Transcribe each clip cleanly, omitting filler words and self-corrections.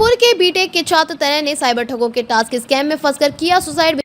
जयपुर के बीटेक के छात्र तनय ने साइबर ठगों के टास्क स्कैम में फंसकर किया सुसाइड।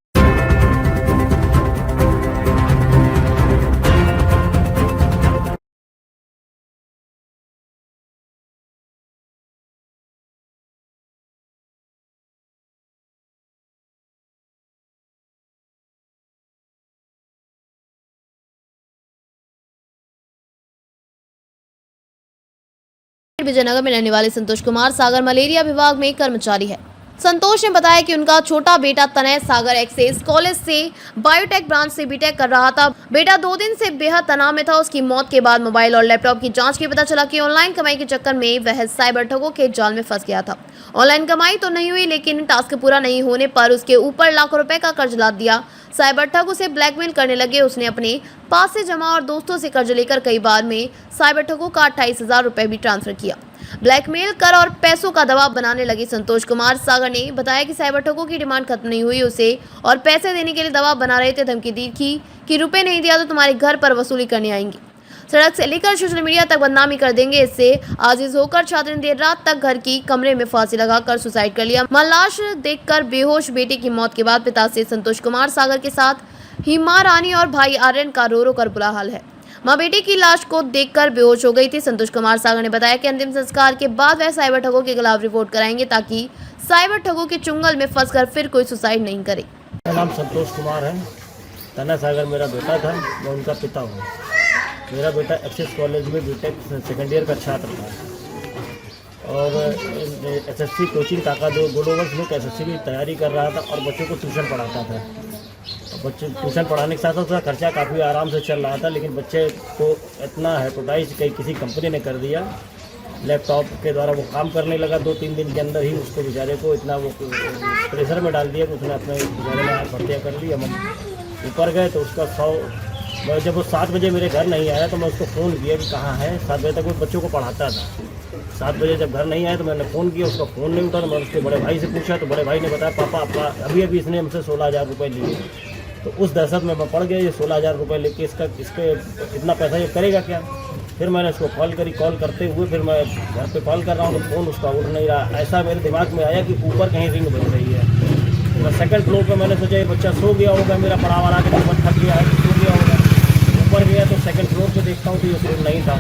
विजयनगर में रहने वाले संतोष कुमार सागर मलेरिया विभाग में कर्मचारी है। संतोष ने बताया कि उनका छोटा बेटा तनय सागर एक्सेस कॉलेज से बायोटेक ब्रांच से बीटेक कर रहा था। बेटा 2 दिन से बेहद तनाव में था। उसकी मौत के बाद मोबाइल और लैपटॉप की जांच के पता चला कि ऑनलाइन कमाई के चक्कर में वह साइबर ठगों के जाल में फंस गया था। ऑनलाइन कमाई तो नहीं हुई, लेकिन टास्क पूरा नहीं होने पर उसके ऊपर लाखों रुपए का कर्ज लाद दिया। साइबर ठग उसे ब्लैकमेल करने लगे। उसने अपने पास से जमा और दोस्तों से कर्ज लेकर कई बार में साइबर ठगों का 28,000 रुपए भी ट्रांसफर किया। ब्लैकमेल कर और पैसों का दबाव बनाने लगे। संतोष कुमार सागर ने बताया कि साइबर ठगों की डिमांड खत्म नहीं हुई, उसे और पैसे देने के लिए दबाव बना रहे थे। धमकी दी थी कि रुपए नहीं दिया तो तुम्हारे घर पर वसूली करने आएंगे, सड़क से लेकर सोशल मीडिया तक बदनामी कर देंगे। इससे आजिज होकर छात्र ने देर रात तक घर की कमरे में फांसी लगाकर सुसाइड कर लिया। लाश देखकर बेहोश बेटे की मौत के बाद पिता से संतोष कुमार सागर के साथ हिमा रानी और भाई आर्यन का रो रो कर बुरा हाल है। मां बेटे की लाश को देखकर बेहोश हो गई थी। संतोष कुमार सागर ने बताया कि अंतिम संस्कार के बाद वह साइबर ठगों के खिलाफ रिपोर्ट कराएंगे ताकि साइबर ठगों के चुंगल में फंसकर फिर कोई सुसाइड नहीं करे। मेरा नाम संतोष कुमार है। तनय सागर मेरा बेटा था, मैं उनका पिता हूँ। मेरा बेटा एक्सेस कॉलेज में बीटेक सेकेंड ईयर का छात्र था और एसएससी कोचिंग ताका गोलोवंश में एसएससी की तैयारी कर रहा था और बच्चों को ट्यूशन पढ़ाता था। बच्चे ट्यूशन पढ़ाने के साथ साथ उसका खर्चा काफ़ी आराम से चल रहा था, लेकिन बच्चे को इतना हेपेटाइज किसी कंपनी ने कर दिया। लैपटॉप के द्वारा वो काम करने लगा। 2-3 दिन के अंदर ही उसको बेचारे को इतना वो प्रेशर में डाल दिया कि उसने अपने बेचारे में आत्महत्या कर ली। हम ऊपर गए तो उसका जब वो 7 बजे मेरे घर नहीं आया तो मैं उसको फ़ोन किया कि कहाँ है। 7 बजे तक वो बच्चों को पढ़ाता था। 7 बजे जब घर नहीं आया तो मैंने फ़ोन किया, उसका फ़ोन नहीं उठा। तो मैं उसके बड़े भाई से पूछा तो बड़े भाई ने बताया पापा आपका अभी इसने हमसे 16,000 रुपये लिए। तो उस दहशत में मैं पड़ गया, ये 16,000 रुपये लेके इसके इतना पैसा ये करेगा क्या। फिर मैंने उसको कॉल करी। कॉल करते हुए फिर मैं घर पे कॉल कर रहा हूँ तो फ़ोन उसका उठ नहीं रहा। ऐसा मेरे दिमाग में आया कि ऊपर कहीं रिंग बज रही है। तो मैं सेकंड फ्लोर पे मैंने सोचा ये बच्चा सो गया होगा, मेरा पड़ा वाला के बहुत थक गया है, सो गया होगा। ऊपर गया तो सेकंड फ्लोर पे देखता हूँ तो ये फ़ोन नहीं था।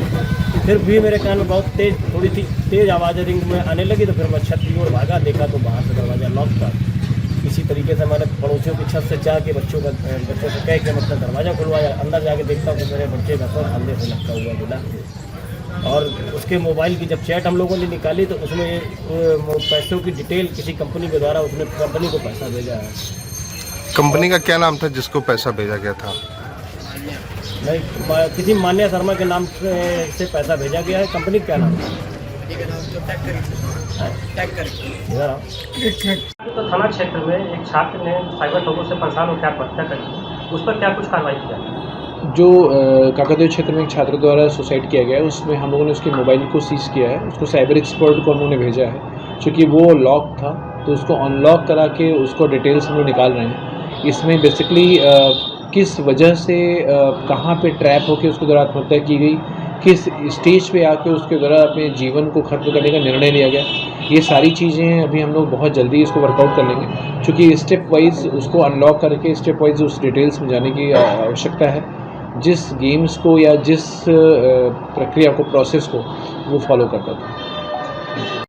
फिर भी मेरे कान में बहुत थोड़ी सी तेज़ आवाज़ें रिंग में आने लगी। तो फिर मैं छत की ओर भागा, देखा तो बाहर से दरवाज़ा लॉक था। इसी तरीके से मैंने पड़ोसियों की छत से जाके बच्चों से कह के मतलब दरवाज़ा खुलवाया। अंदर जाके देखता हूँ कि मेरे बच्चे का सर अंधे से लटका हुआ मिला। और उसके मोबाइल की जब चैट हम लोगों ने निकाली तो उसमें पैसों की डिटेल किसी कंपनी के द्वारा उसने कंपनी को पैसा भेजा है। कंपनी का क्या नाम था जिसको पैसा भेजा गया था? नहीं, किसी मान्या शर्मा के नाम से पैसा भेजा गया है। कंपनी का क्या नाम है? तो थाना क्षेत्र में एक छात्र ने साइबर ठगों से परेशान होकर आत्महत्या करी, उस पर क्या कुछ कार्रवाई किया? जो काकदेव क्षेत्र में एक छात्र द्वारा सुसाइड किया गया है, उसमें हम लोगों ने उसके मोबाइल को सीज किया है। उसको साइबर एक्सपर्ट को हम लोगों ने भेजा है, क्योंकि वो लॉक था तो उसको अनलॉक करा के उसको डिटेल्स हम लोग निकाल रहे हैं। इसमें बेसिकली किस वजह से कहाँ पे ट्रैप होकर उसके द्वारा आत्महत्या की गई, किस स्टेज पे आके उसके द्वारा अपने जीवन को खत्म करने का निर्णय लिया गया, ये सारी चीज़ें अभी हम लोग बहुत जल्दी इसको वर्कआउट कर लेंगे। क्योंकि स्टेप वाइज उसको अनलॉक करके स्टेप वाइज उस डिटेल्स में जाने की आवश्यकता है। जिस गेम्स को या जिस प्रक्रिया को, प्रोसेस को वो फॉलो करता था।